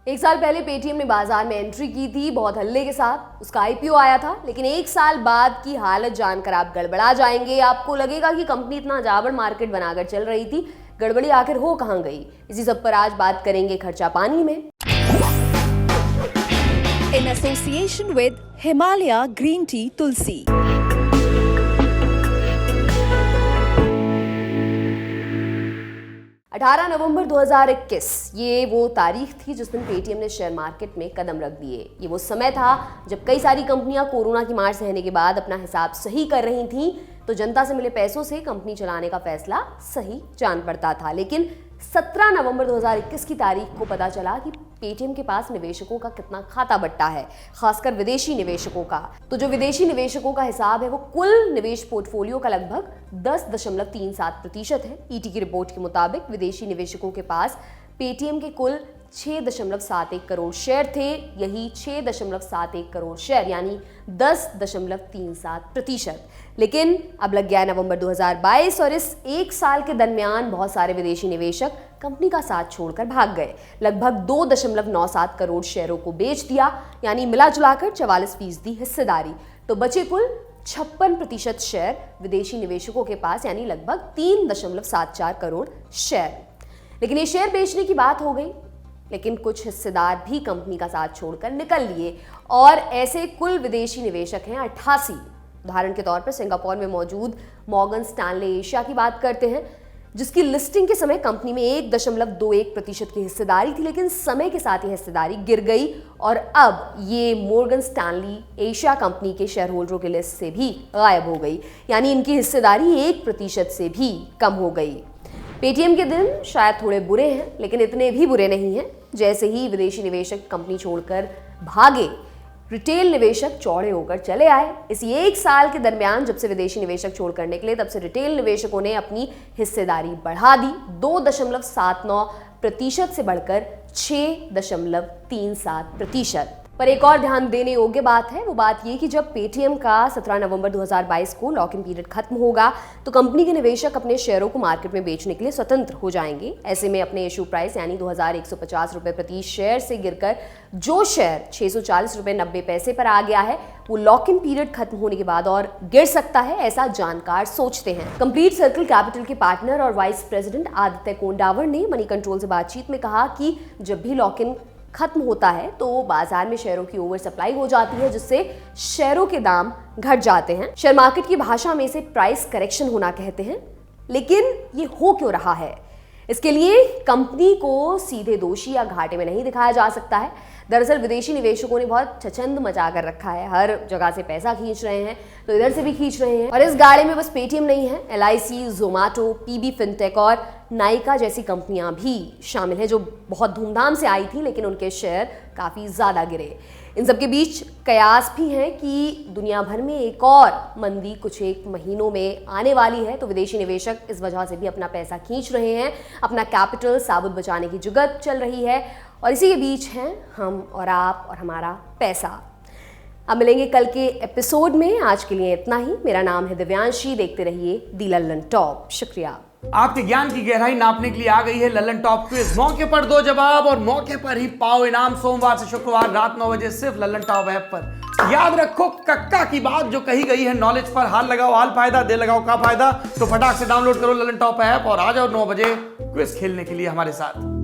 एक साल पहले पेटीएम ने बाजार में एंट्री की थी बहुत हल्ले के साथ। उसका आईपीओ आया था, लेकिन एक साल बाद की हालत जानकर आप गड़बड़ा जाएंगे। आपको लगेगा कि कंपनी इतना जाबड़ मार्केट बनाकर चल रही थी, गड़बड़ी आखिर हो कहां गई। इसी सब पर आज बात करेंगे खर्चा पानी में। In association with Himalaya Green Tea Tulsi. 18 नवंबर 2021 ये वो तारीख थी जिस दिन पेटीएम ने शेयर मार्केट में कदम रख दिए। ये वो समय था जब कई सारी कंपनियां कोरोना की मार सहने के बाद अपना हिसाब सही कर रही थीं, तो जनता से मिले पैसों से कंपनी चलाने का फैसला सही जान पड़ता था। लेकिन 17 नवंबर 2021 की तारीख को पता चला कि पेटीएम के पास निवेशकों का कितना खाता बट्टा है, खासकर विदेशी निवेशकों का। तो जो विदेशी निवेशकों का हिसाब है वो कुल निवेश पोर्टफोलियो का लगभग 10.37% है। ईटी की रिपोर्ट के मुताबिक विदेशी निवेशकों के पास पेटीएम के कुल 6.71 करोड़ शेयर थे। यही 6.71 करोड़ शेयर यानी 10.37%। लेकिन अब लग गया नवंबर 2022 और इस एक साल के दरमियान बहुत सारे विदेशी निवेशक कंपनी का साथ छोड़कर भाग गए। लगभग 2.97 करोड़ शेयरों को बेच दिया, यानी मिला जुलाकर 44% हिस्सेदारी। तो बचे कुल 56% शेयर विदेशी निवेशकों के पास, यानी लगभग 3.74 करोड़ शेयर। लेकिन ये शेयर बेचने की बात हो गई, लेकिन कुछ हिस्सेदार भी कंपनी का साथ छोड़कर निकल लिए और ऐसे कुल विदेशी निवेशक हैं 88। उदाहरण के तौर पर सिंगापुर में मौजूद मॉर्गन स्टैनले एशिया की बात करते हैं, जिसकी लिस्टिंग के समय कंपनी में 1.21% की हिस्सेदारी थी, लेकिन समय के साथ ये हिस्सेदारी गिर गई और अब ये मॉर्गन स्टैनली एशिया कंपनी के शेयर होल्डरों की लिस्ट से भी गायब हो गई, यानी इनकी हिस्सेदारी 1% से भी कम हो गई। पेटीएम के दिन शायद थोड़े बुरे हैं, लेकिन इतने भी बुरे नहीं हैं। जैसे ही विदेशी निवेशक कंपनी छोड़कर भागे, रिटेल निवेशक चौड़े होकर चले आए। इस एक साल के दरमियान जब से विदेशी निवेशक छोड़कर निकले, तब से रिटेल निवेशकों ने अपनी हिस्सेदारी बढ़ा दी। 2.79% से बढ़कर 6.37%। पर एक और ध्यान देने योग्य बात है, वो बात ये कि जब पेटीएम का 17 नवंबर 2022 को लॉक इन पीरियड खत्म होगा, तो कंपनी के निवेशक अपने शेयरों को मार्केट में बेचने के लिए स्वतंत्र हो जाएंगे। ऐसे में अपने इशू प्राइस यानी 2150 रुपए प्रति शेयर से गिरकर जो शेयर 640 रुपए 90 पैसे पर आ गया है, वो लॉक इन पीरियड खत्म होने के बाद और गिर सकता है, ऐसा जानकार सोचते हैं। कंप्लीट सर्कल कैपिटल के पार्टनर और वाइस प्रेसिडेंट आदित्य कोंडावर ने मनी कंट्रोल से बातचीत में कहा कि जब भी लॉक इन खत्म होता है तो बाजार में शेयरों की ओवर सप्लाई हो जाती है, जिससे शेयरों के दाम घट जाते हैं। शेयर मार्केट की भाषा में इसे प्राइस करेक्शन होना कहते हैं। लेकिन ये हो क्यों रहा है? इसके लिए कंपनी को सीधे दोषी या घाटे में नहीं दिखाया जा सकता है। दरअसल विदेशी निवेशकों ने बहुत छचंद मचा कर रखा है, हर जगह से पैसा खींच रहे हैं, तो इधर से भी खींच रहे हैं। और इस गाड़े में बस पेटीएम नहीं है, LIC, जोमैटो, PB फिनटेक और नाइका जैसी कंपनियां भी शामिल हैं, जो बहुत धूमधाम से आई थी, लेकिन उनके शेयर काफ़ी ज़्यादा गिरे। इन सबके बीच कयास भी हैं कि दुनिया भर में एक और मंदी कुछ एक महीनों में आने वाली है, तो विदेशी निवेशक इस वजह से भी अपना पैसा खींच रहे हैं, अपना कैपिटल साबुत बचाने की जुगत चल रही है। और इसी के बीच हैं हम और आप और हमारा पैसा। अब मिलेंगे कल के एपिसोड में। आज के लिए इतना ही। मेरा नाम है दिव्यांशी। देखते रहिए दी लल्लन टॉप। शुक्रिया। आपके ज्ञान की गहराई नापने के लिए आ गई है लल्लन टॉप क्विज। मौके पर दो जवाब और मौके पर ही पाओ इनाम। सोमवार से शुक्रवार रात 9 बजे सिर्फ लल्लन टॉप ऐप पर। याद रखो कक्का की बात जो कही गई है, नॉलेज पर हाल लगाओ हाल फायदा, दे लगाओ का फायदा। तो फटाक से डाउनलोड करो लल्लन टॉप ऐप और आ जाओ 9 बजे क्विज खेलने के लिए हमारे साथ।